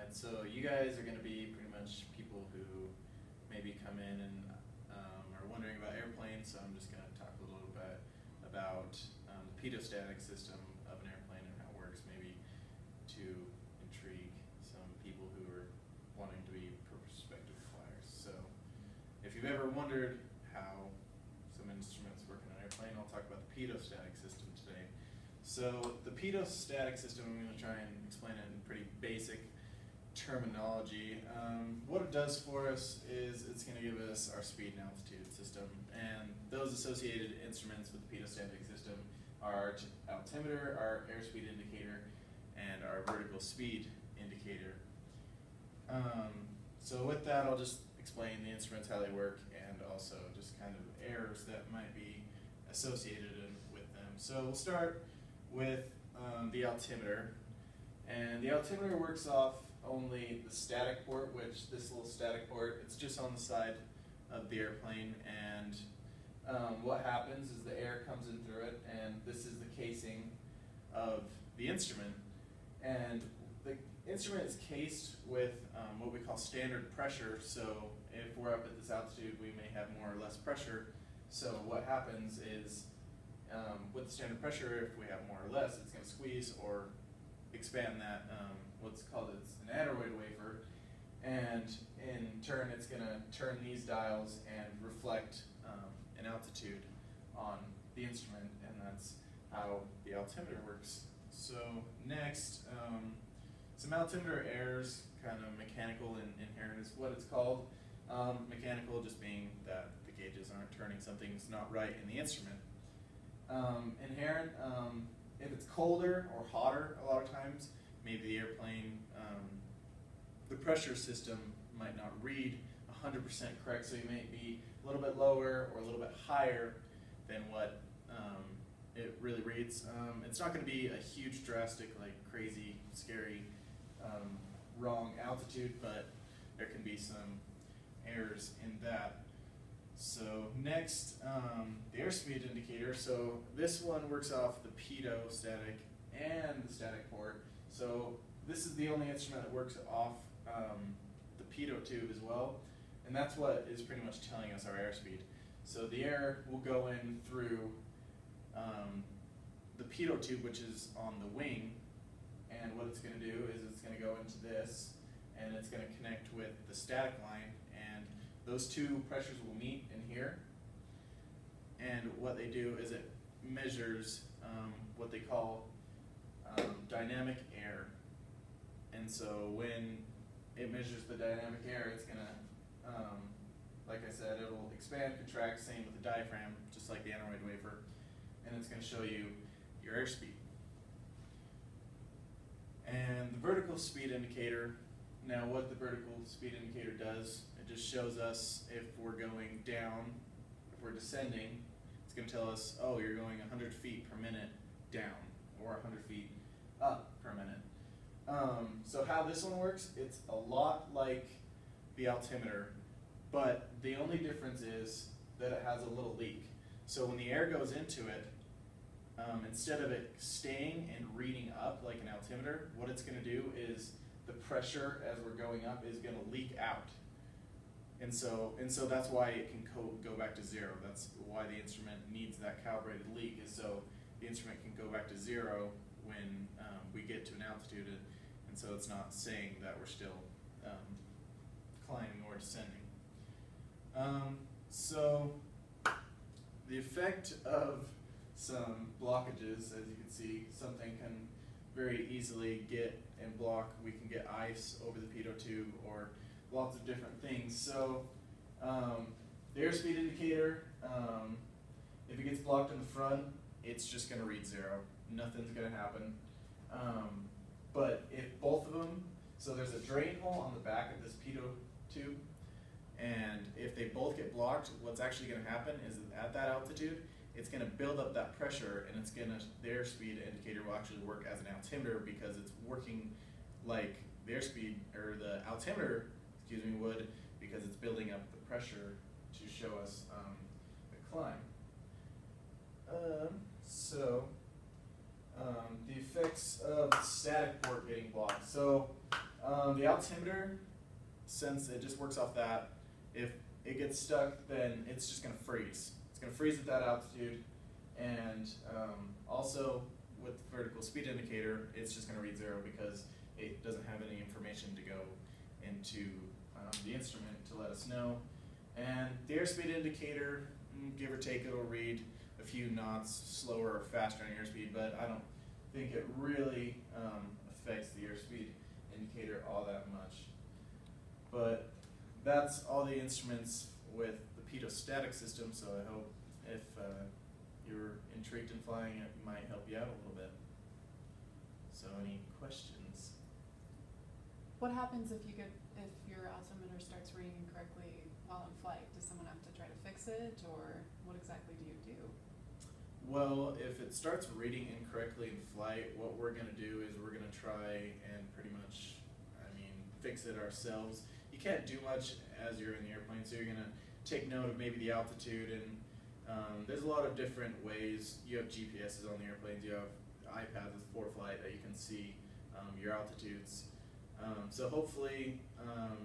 Alright, so you guys are going to be pretty much people who maybe come in and are wondering about airplanes, so I'm just going to talk a little bit about the pedostatic system of an airplane and how it works, maybe to intrigue some people who are wanting to be prospective flyers. So if you've ever wondered how some instruments work in an airplane, I'll talk about the pedostatic system today. So the pedostatic system, I'm going to try and explain it in pretty basic terminology. What it does for us is it's going to give us our speed and altitude system, and those associated instruments with the pedostatic system are our altimeter, our airspeed indicator, and our vertical speed indicator. So with that, I'll just explain the instruments, how they work, and also just kind of errors that might be associated with them. So we'll start with the altimeter, and the altimeter works off only the static port, which this little static port, it's just on the side of the airplane, and what happens is the air comes in through it, and this is the casing of the instrument, and the instrument is cased with what we call standard pressure. So if we're up at this altitude, we may have more or less pressure. So what happens is with the standard pressure, if we have more or less, it's going to squeeze or expand that what's called an aneroid wafer, and in turn it's going to turn these dials and reflect an altitude on the instrument, and that's how the altimeter works. So next, some altimeter errors, kind of mechanical and inherent is what it's called. Mechanical just being that the gauges aren't turning, something's not right in the instrument. Inherent, if it's colder or hotter a lot of times, maybe the airplane, the pressure system might not read 100% correct, so you may be a little bit lower or a little bit higher than what it really reads. It's not going to be a huge, drastic, like crazy, scary, wrong altitude, but there can be some errors in that. So next, the airspeed indicator. So this one works off the pedostatic and the static port. So this is the only instrument that works off the pedo tube as well, and that's what is pretty much telling us our airspeed. So the air will go in through the pedo tube, which is on the wing, and what it's going to do is it's going to go into this, and it's going to connect with the static line, and those two pressures will meet in here, and what they do is it measures what they call dynamic air. And so when it measures the dynamic air, it's going to, like I said, it'll expand, contract, same with the diaphragm, just like the aneroid wafer, and it's going to show you your airspeed. And the vertical speed indicator, now what the vertical speed indicator does, it just shows us if we're going down, if we're descending, it's going to tell us, oh, you're going 100 feet per minute down, or 100 feet up per minute. So how this one works, it's a lot like the altimeter, but the only difference is that it has a little leak. So when the air goes into it, instead of it staying and reading up like an altimeter, what it's going to do is the pressure as we're going up is going to leak out. And so that's why it can go back to zero. That's why the instrument needs that calibrated leak, is so the instrument can go back to zero when we get to an altitude, and so it's not saying that we're still climbing or descending. So the effect of some blockages, as you can see, something can very easily get and block. We can get ice over the pedo tube or lots of different things. So the airspeed indicator, if it gets blocked in the front, it's just going to read zero. Nothing's going to happen. But if both of them, so there's a drain hole on the back of this pedo tube, and if they both get blocked, what's actually going to happen is at that altitude, it's going to build up that pressure, and it's going to, the airspeed indicator will actually work as an altimeter, because it's working like the airspeed, or the altimeter, excuse me, would, because it's building up the pressure to show us the climb. The effects of the static port getting blocked. So The altimeter, since it just works off that, if it gets stuck, then it's just going to freeze. It's going to freeze at that altitude, and also with the vertical speed indicator, it's just going to read 0 because it doesn't have any information to go into the instrument to let us know. And the airspeed indicator, give or take, it'll read a few knots slower or faster on airspeed, but I don't think it really affects the airspeed indicator all that much. But that's all the instruments with the pitot static system, so I hope if you're intrigued in flying, it might help you out a little bit. So any questions? What happens if your altimeter starts reading incorrectly while in flight? Does someone have to try to fix it, or what exactly do you do? Well, if it starts reading incorrectly in flight, what we're going to do is we're going to try and pretty much, fix it ourselves. You can't do much as you're in the airplane, so you're going to take note of maybe the altitude, and there's a lot of different ways. You have GPSs on the airplanes, you have iPads with ForeFlight that you can see your altitudes. So hopefully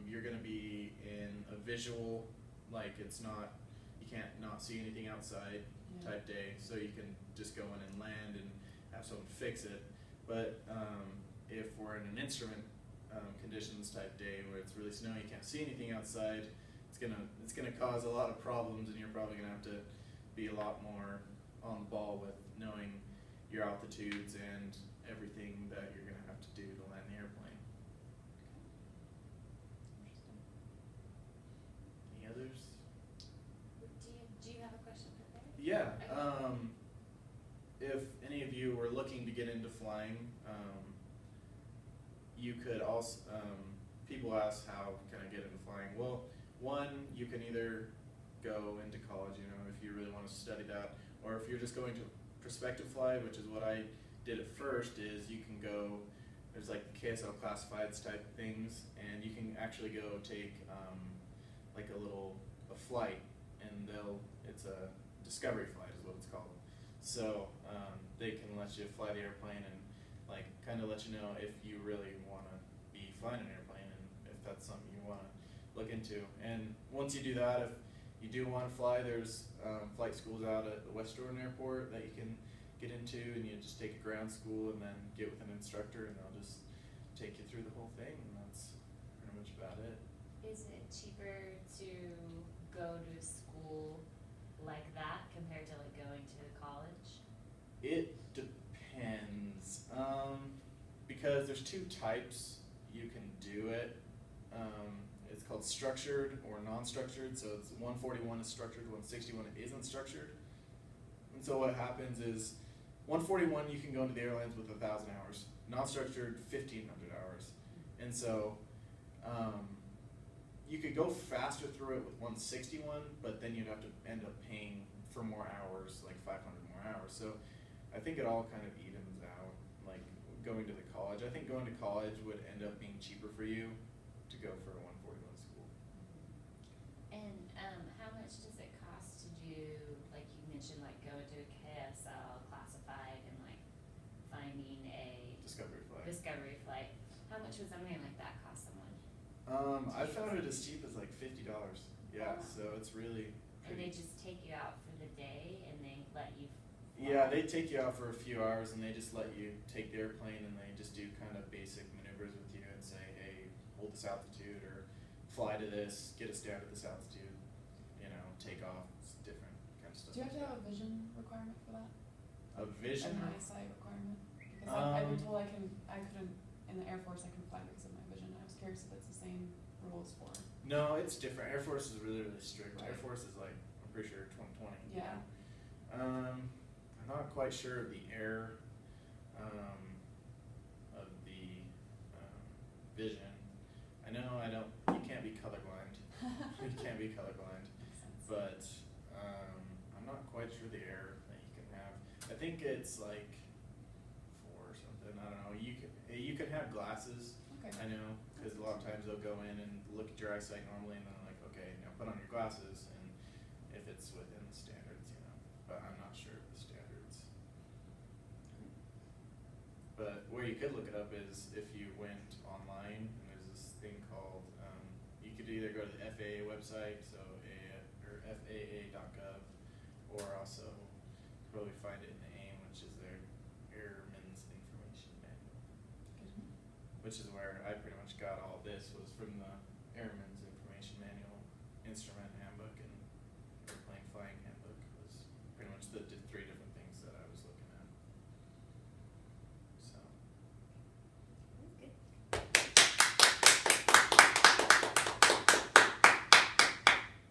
you're going to be in a visual, like it's not, you can't not see anything outside type day, so you can just go in and land and have someone fix it. But if we're in an instrument conditions type day where it's really snowy, you can't see anything outside, it's gonna cause a lot of problems, and you're probably gonna have to be a lot more on the ball with knowing your altitudes and everything that you're gonna have to do to land the airplane. Any others? Do you have a question for Barry? Yeah. Okay. If any of you were looking to get into flying, you could also, people ask how can I get into flying? Well, one, you can either go into college, if you really want to study that, or if you're just going to prospective fly, which is what I did at first, is you can go, there's like KSL classifieds type things, and you can actually go take like a flight, and it's a discovery flight is what it's called. So they can let you fly the airplane and like kind of let you know if you really want to be flying an airplane, and if that's something you want to look into. And once you do that, if you do want to fly, there's flight schools out at the West Jordan Airport that you can get into, and you just take a ground school and then get with an instructor, and they'll just take you through the whole thing, and that's pretty much about it. Is it cheaper to go to school like that compared to like going to college? It depends, because there's two types you can do it. It's called structured or non-structured. So it's 141 is structured, 161 isn't structured. And so what happens is 141 you can go into the airlines with 1,000 hours, non-structured 1,500 hours. And so you could go faster through it with 161, but then you'd have to end up paying for more hours, like 500 more hours. So I think it all kind of evens out, like going to the college. I think going to college would end up being cheaper for you to go for a 141 school. And how much does it cost to do, like you mentioned, like go to a KSL classified and like finding a Discovery discovery flight? How much would something like that cost someone? I found it as cheap as like $50. Yeah, Oh. so it's really And pretty. they just take you out for the day and they let you fly? Yeah, they take you out for a few hours, and they just let you take the airplane, and they just do kind of basic maneuvers with you and say, hey, hold this altitude, or fly to this, get us down to this altitude, take off. It's different kind of stuff. Do you have to like have a vision requirement for that? that. A vision? An eyesight requirement? Because I've been told I couldn't, in the Air Force I can fly because of my vision. I was curious if it's the same rules for. No, it's different. Air Force is really, really strict. Right. Air Force is like, I'm pretty sure 2020. Yeah. I'm not quite sure of the air, of the vision. I know you can't be colorblind. You can't be colorblind. Makes sense. But I'm not quite sure the air that you can have. I think it's like 4 or something. I don't know. You can have glasses. Okay. I know, because a lot of times they'll go in and look at your eyesight normally, and then like, okay, now put on your glasses, and if it's within the standards, But I'm not sure of the standards. But where you could look it up is if you went online and thing called, you could either go to the FAA website, so or FAA.gov, or also probably find it in the AIM, which is their Airman's Information Manual, which is where I pretty much got all this, was from the Airman's Information Manual instrument.